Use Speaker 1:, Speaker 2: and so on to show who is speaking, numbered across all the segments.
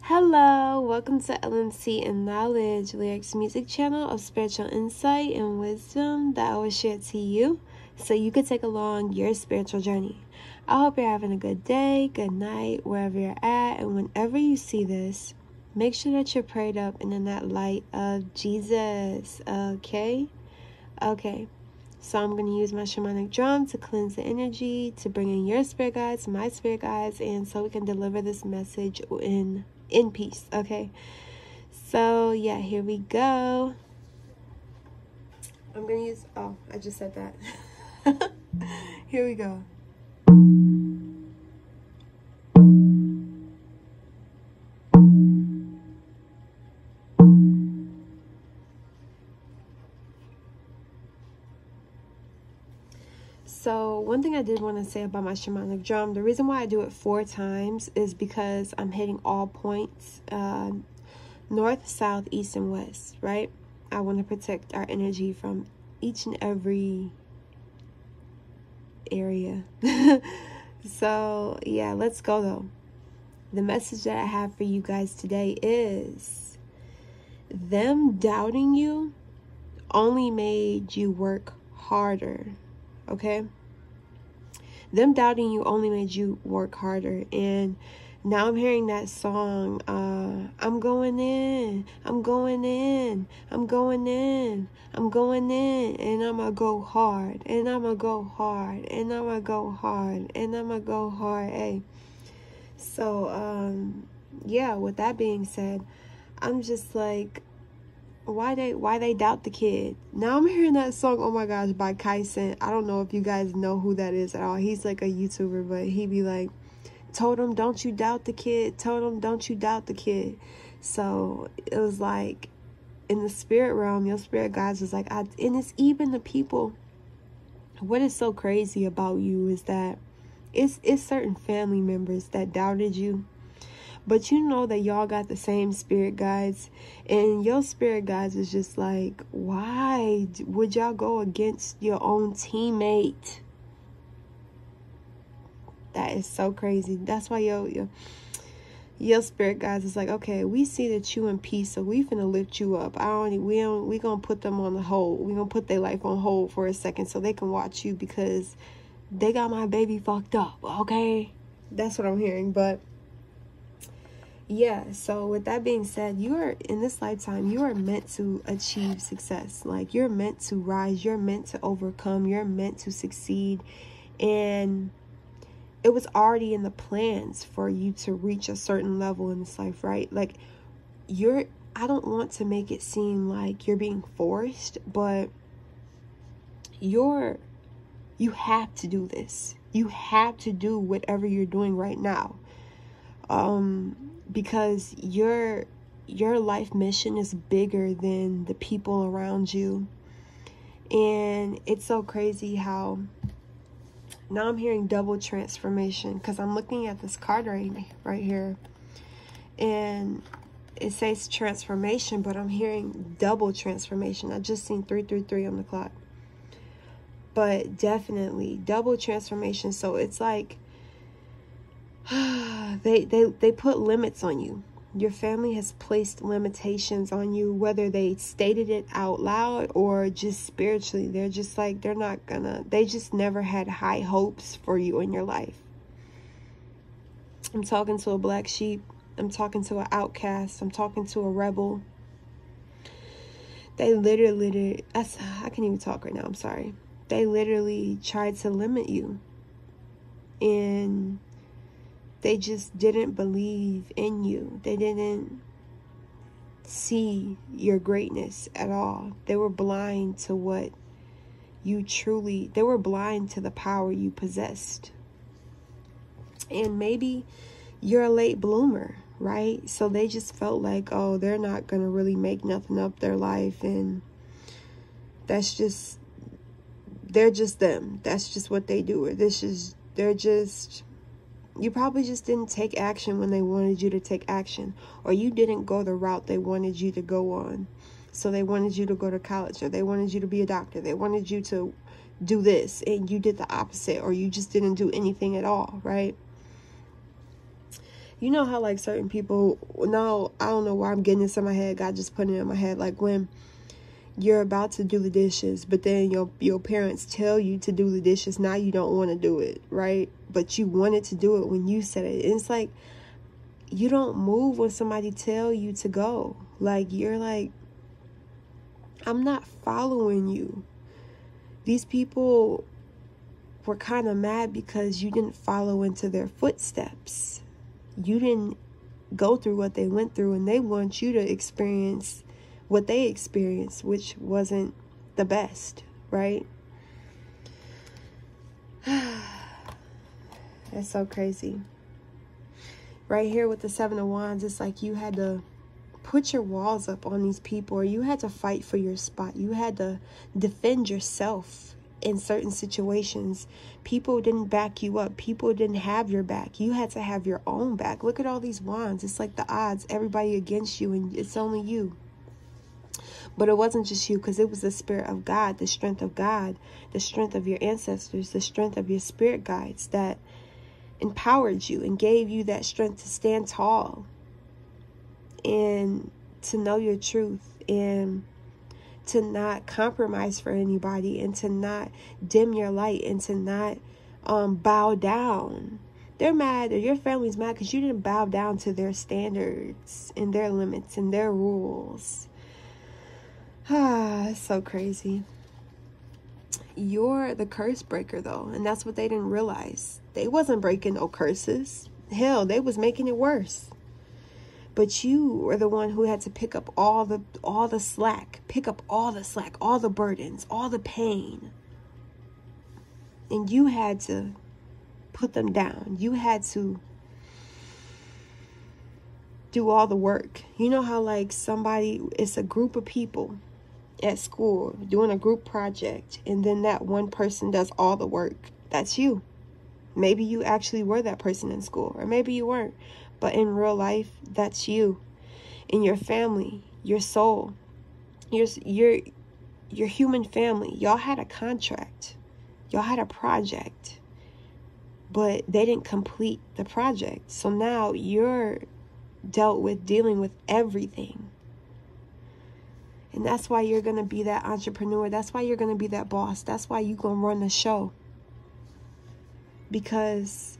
Speaker 1: Hello, welcome to LMC and Knowledge, Lyrics Music channel of spiritual insight and wisdom that I will share to you so you can take along your spiritual journey. I hope you're having a good day, good night, wherever you're at, and whenever you see this, make sure that you're prayed up and in that light of Jesus, okay? Okay, so I'm going to use my shamanic drum to cleanse the energy, to bring in your spirit guides, my spirit guides, and so we can deliver this message in peace, okay? So yeah, here we go. I'm gonna use, I just said that. Here we go. So one thing I did want to say about my shamanic drum, the reason why I do it 4 times is because I'm hitting all points, north, south, east, and west, right? I want to protect our energy from each and every area. So yeah, let's go though. The message that I have for you guys today is them doubting you only made you work harder, okay? Them doubting you only made you work harder. And now I'm hearing that song, I'm going in, I'm going in, I'm going in, I'm going in, and I'm gonna go hard, and I'm gonna go hard, and I'm gonna go hard, and I'm gonna go hard. Hey, so yeah, with that being said, I'm just like, why they doubt the kid? Now I'm hearing that song, oh my gosh, by Kyson. I don't know if you guys know who that is at all. He's like a YouTuber, but he be like, told him don't you doubt the kid, told him don't you doubt the kid. So it was like, in the spirit realm, your spirit guides was like, and it's even the people. What is so crazy about you is that it's certain family members that doubted you, but you know that y'all got the same spirit guides, and your spirit guides is just like, why would y'all go against your own teammate? That is so crazy. That's why your spirit guides is like, okay, we see that you in peace, so we finna lift you up. We gonna put them on the hold. We gonna put their life on hold for a second so they can watch you, because they got my baby fucked up, okay? That's what I'm hearing. But yeah, so with that being said, you are in this lifetime, you are meant to achieve success. Like, you're meant to rise, you're meant to overcome, you're meant to succeed. And it was already in the plans for you to reach a certain level in this life, right? Like, I don't want to make it seem like you're being forced, but you have to do this. You have to do whatever you're doing right now. Because your life mission is bigger than the people around you. And it's so crazy how now I'm hearing double transformation, because I'm looking at this card right here, and it says transformation, but I'm hearing double transformation. I just seen 333 on the clock, but definitely double transformation. So it's like they put limits on you. Your family has placed limitations on you, whether they stated it out loud or just spiritually. They're just like, they just never had high hopes for you in your life. I'm talking to a black sheep. I'm talking to an outcast. I'm talking to a rebel. They literally, I can't even talk right now. I'm sorry. They literally tried to limit you. And they just didn't believe in you. They didn't see your greatness at all. They were blind to what they were blind to the power you possessed. And maybe you're a late bloomer, right? So they just felt like, oh, they're not going to really make nothing up their life. And they're just them. That's just what they do. You probably just didn't take action when they wanted you to take action, or you didn't go the route they wanted you to go on. So they wanted you to go to college, or they wanted you to be a doctor. They wanted you to do this, and you did the opposite, or you just didn't do anything at all, right? You know how like certain people, no, I don't know why I'm getting this in my head. God just put it in my head. Like when you're about to do the dishes, but then your parents tell you to do the dishes. Now you don't want to do it, right? But you wanted to do it when you said it. And it's like, you don't move when somebody tell you to go. Like, you're like, I'm not following you. These people were kind of mad because you didn't follow into their footsteps. You didn't go through what they went through, and they want you to experience what they experienced, which wasn't the best, right? That's so crazy. Right here with the Seven of Wands, it's like you had to put your walls up on these people, or you had to fight for your spot. You had to defend yourself in certain situations. People didn't back you up. People didn't have your back. You had to have your own back. Look at all these wands. It's like the odds, everybody against you, and it's only you. But it wasn't just you, because it was the Spirit of God, the strength of God, the strength of your ancestors, the strength of your spirit guides that empowered you and gave you that strength to stand tall and to know your truth and to not compromise for anybody and to not dim your light and to not bow down. They're mad, or your family's mad because you didn't bow down to their standards and their limits and their rules. It's so crazy. You're the curse breaker, though, and that's what they didn't realize. They wasn't breaking no curses. Hell, they was making it worse. But you were the one who had to pick up all the slack, pick up all the slack, all the burdens, all the pain. And you had to put them down. You had to do all the work. You know how like it's a group of people at school doing a group project, and then that one person does all the work. That's you. Maybe you actually were that person in school, or maybe you weren't. But in real life, that's you. In your family, your soul, your human family. Y'all had a contract. Y'all had a project. But they didn't complete the project. So now you're dealing with everything. And that's why you're going to be that entrepreneur. That's why you're going to be that boss. That's why you're going to run the show. Because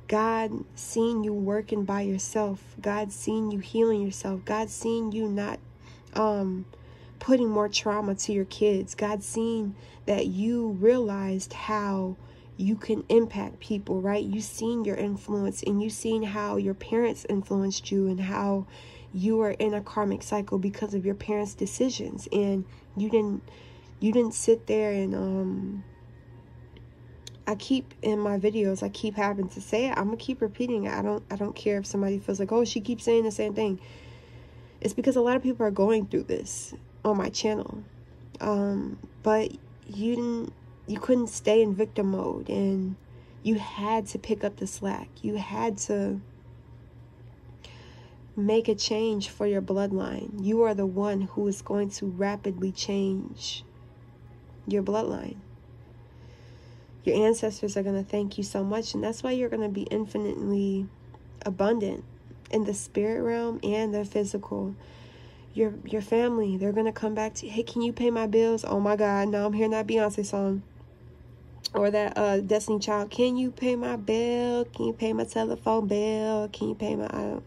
Speaker 1: God seen you working by yourself. God seen you healing yourself. God seen you not putting more trauma to your kids. God seen that you realized how you can impact people, right? You seen your influence, and you seen how your parents influenced you, and how you are in a karmic cycle because of your parents' decisions. And you didn't sit there and I keep in my videos, I keep having to say it. I'm gonna keep repeating it. I don't care if somebody feels like, oh, she keeps saying the same thing. It's because a lot of people are going through this on my channel. But you couldn't stay in victim mode, and you had to pick up the slack. You had to make a change for your bloodline. You are the one who is going to rapidly change your bloodline. Your ancestors are going to thank you so much, and that's why you're going to be infinitely abundant in the spirit realm and the physical. Your family, they're going to come back to you. Hey, can you pay my bills? Oh my God, now I'm hearing that Beyonce song. Or that Destiny Child. Can you pay my bill? Can you pay my telephone bill? Can you pay my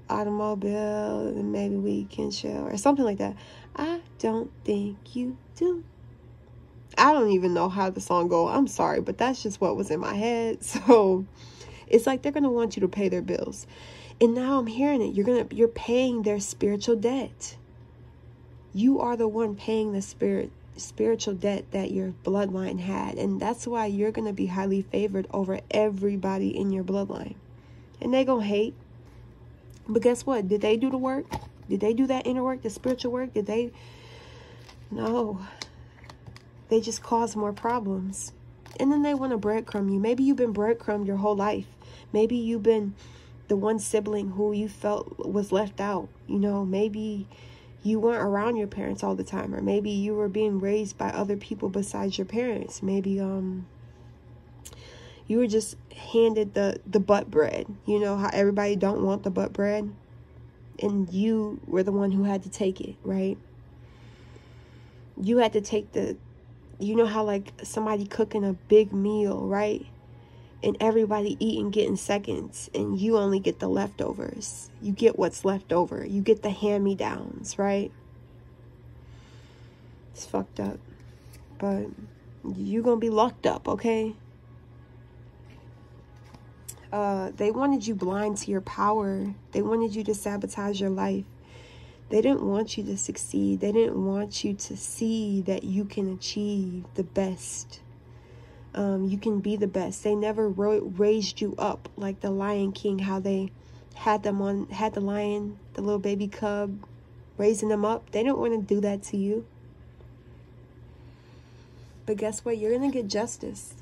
Speaker 1: automobile? And maybe we can share, or something like that. I don't think you do. I don't even know how the song goes. I'm sorry, but that's just what was in my head. So it's like they're going to want you to pay their bills. And now I'm hearing it. You're paying their spiritual debt. You are the one paying the spiritual debt that your bloodline had. And that's why you're going to be highly favored over everybody in your bloodline. And they're going to hate. But guess what? Did they do the work? Did they do that inner work, the spiritual work? Did they? No. They just cause more problems. And then they want to breadcrumb you. Maybe you've been breadcrumbed your whole life. Maybe you've been the one sibling who you felt was left out. You know, maybe you weren't around your parents all the time. Or maybe you were being raised by other people besides your parents. Maybe, you You were just handed the butt bread. You know how everybody don't want the butt bread? And you were the one who had to take it, right? You had to take you know how like somebody cooking a big meal, right? And everybody eating, getting seconds, and you only get the leftovers. You get what's left over. You get the hand-me-downs, right? It's fucked up. But you're gonna be locked up, okay? They wanted you blind to your power. They wanted you to sabotage your life. They didn't want you to succeed. They didn't want you to see that you can achieve the best. You can be the best. They never raised you up like the Lion King, how they had the lion, the little baby cub, raising them up. They didn't want to do that to you. But guess what? You're going to get justice.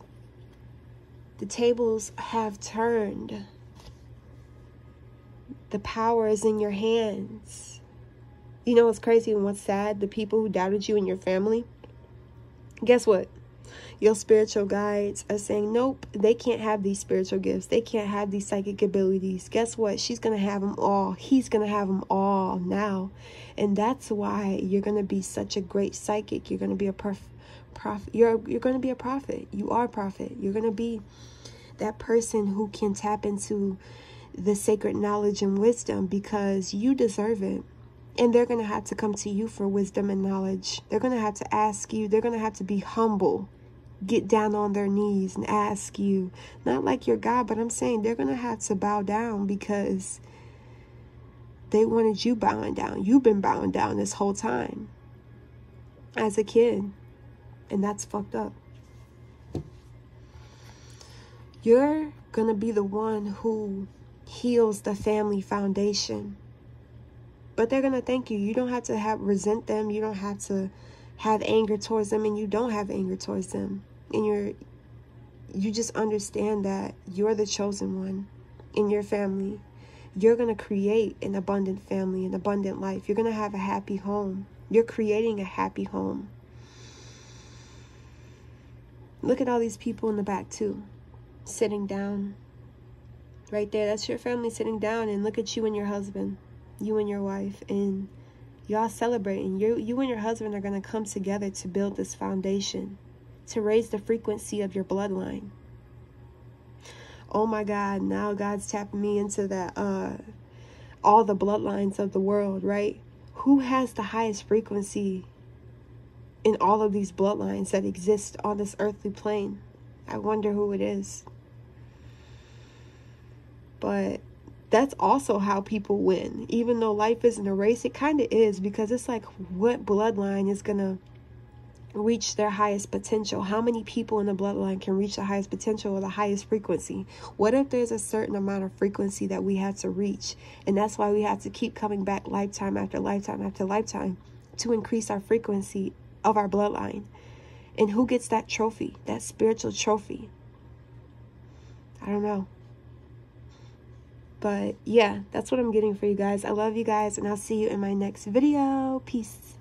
Speaker 1: The tables have turned. The power is in your hands. You know what's crazy and what's sad? The people who doubted you and your family, guess what? Your spiritual guides are saying, nope, they can't have these spiritual gifts. They can't have these psychic abilities. Guess what? She's going to have them all. He's going to have them all now. And that's why you're going to be such a great psychic. You're going to be a prophet. You're going to be a prophet. You are a prophet. You're going to be that person who can tap into the sacred knowledge and wisdom because you deserve it. And they're going to have to come to you for wisdom and knowledge. They're going to have to ask you. They're going to have to be humble. Get down on their knees and ask you. Not like you're God, but I'm saying they're going to have to bow down because they wanted you bowing down. You've been bowing down this whole time as a kid. And that's fucked up. You're going to be the one who heals the family foundation. But they're going to thank you. You don't have to resent them. You don't have to have anger towards them. And you don't have anger towards them. And you just understand that you're the chosen one in your family. You're going to create an abundant family, an abundant life. You're going to have a happy home. You're creating a happy home. Look at all these people in the back too, sitting down. Right there, that's your family sitting down, and look at you and your husband, you and your wife, and y'all celebrating. You and your husband are going to come together to build this foundation, to raise the frequency of your bloodline. Oh my God, now God's tapping me into that, all the bloodlines of the world, right? Who has the highest frequency in all of these bloodlines that exist on this earthly plane? I wonder who it is. But that's also how people win. Even though life isn't a race, it kind of is, because it's like, what bloodline is going to reach their highest potential? How many people in the bloodline can reach the highest potential or the highest frequency? What if there's a certain amount of frequency that we have to reach? And that's why we have to keep coming back lifetime after lifetime after lifetime to increase our frequency of our bloodline. And who gets that trophy, that spiritual trophy? I don't know. But yeah, that's what I'm getting for you guys. I love you guys, and I'll see you in my next video. Peace.